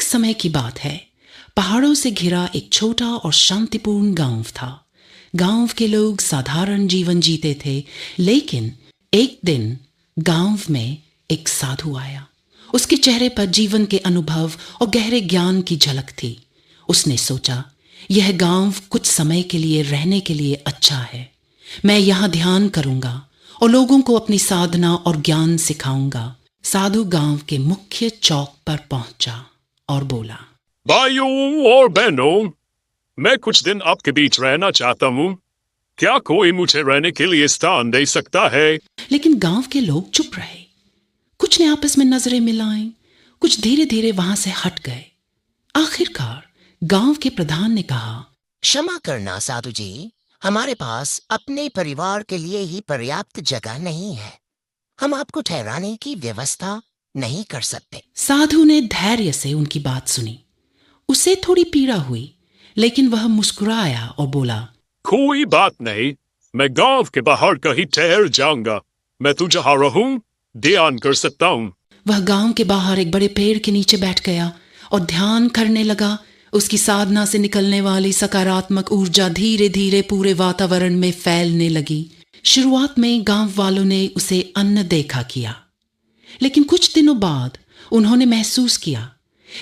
समय की बात है। पहाड़ों से घिरा एक छोटा और शांतिपूर्ण गांव था। गांव के लोग साधारण जीवन जीते थे, लेकिन एक दिन गांव में एक साधु आया। उसके चेहरे पर जीवन के अनुभव और गहरे ज्ञान की झलक थी। उसने सोचा, यह गांव कुछ समय के लिए रहने के लिए अच्छा है। मैं यहाँ ध्यान करूंगा और लोगों को अपनी साधना और ज्ञान सिखाऊंगा। साधु गांव के मुख्य चौक पर पहुंचा और बोला, भाइयों और बहनों, मैं कुछ दिन आपके बीच रहना चाहता हूँ। क्या कोई मुझे रहने के लिए स्थान दे सकता है? लेकिन गांव के लोग चुप रहे। कुछ ने आपस में नजरें मिलाईं, कुछ धीरे धीरे वहां से हट गए। आखिरकार गांव के प्रधान ने कहा, क्षमा करना साधु जी, हमारे पास अपने परिवार के लिए ही पर्याप्त जगह नहीं है। हम आपको ठहराने की व्यवस्था नहीं कर सकते। साधु ने धैर्य से उनकी बात सुनी। उसे थोड़ी पीड़ा हुई, लेकिन वह मुस्कुराया और बोला, कोई बात नहीं, मैं गांव के बाहर कहीं ठहर जाऊंगा। मैं तो जहाँ रहूं ध्यान कर सकता हूँ। वह गांव के बाहर एक बड़े पेड़ के नीचे बैठ गया और ध्यान करने लगा। उसकी साधना से निकलने वाली सकारात्मक ऊर्जा धीरे धीरे पूरे वातावरण में फैलने लगी। शुरुआत में गांव वालों ने उसे अन्न देखा किया, लेकिन कुछ दिनों बाद उन्होंने महसूस किया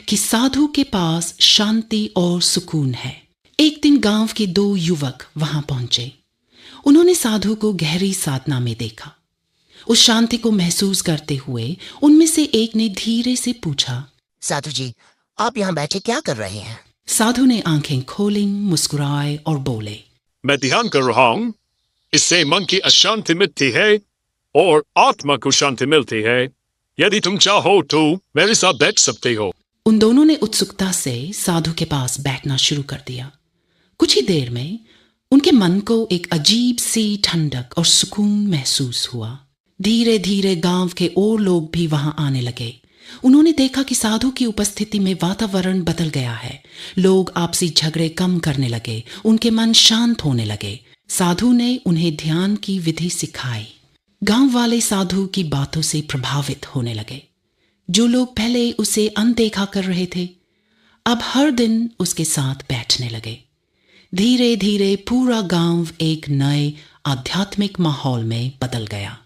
कि साधु के पास शांति और सुकून है। एक दिन गांव के 2 युवक वहां पहुंचे। उन्होंने साधु को गहरी साधना में देखा। उस शांति को महसूस करते हुए उनमें से एक ने धीरे से पूछा, साधु जी, आप यहाँ बैठे क्या कर रहे हैं? साधु ने आंखें खोली, मुस्कुराए और बोले, मैं ध्यान कर रहा हूँ। इससे मन की अशांति मिटती है और आत्मा को शांति मिलती है। यदि तुम चाहो तो मेरे साथ बैठ सकते हो। उन दोनों ने उत्सुकता से साधु के पास बैठना शुरू कर दिया। कुछ ही देर में उनके मन को एक अजीब सी ठंडक और सुकून महसूस हुआ। धीरे धीरे गांव के और लोग भी वहां आने लगे। उन्होंने देखा कि साधु की उपस्थिति में वातावरण बदल गया है। लोग आपसी झगड़े कम करने लगे, उनके मन शांत होने लगे। साधु ने उन्हें ध्यान की विधि सिखाई। गांव वाले साधु की बातों से प्रभावित होने लगे। जो लोग पहले उसे अनदेखा कर रहे थे, अब हर दिन उसके साथ बैठने लगे। धीरे धीरे पूरा गांव एक नए आध्यात्मिक माहौल में बदल गया।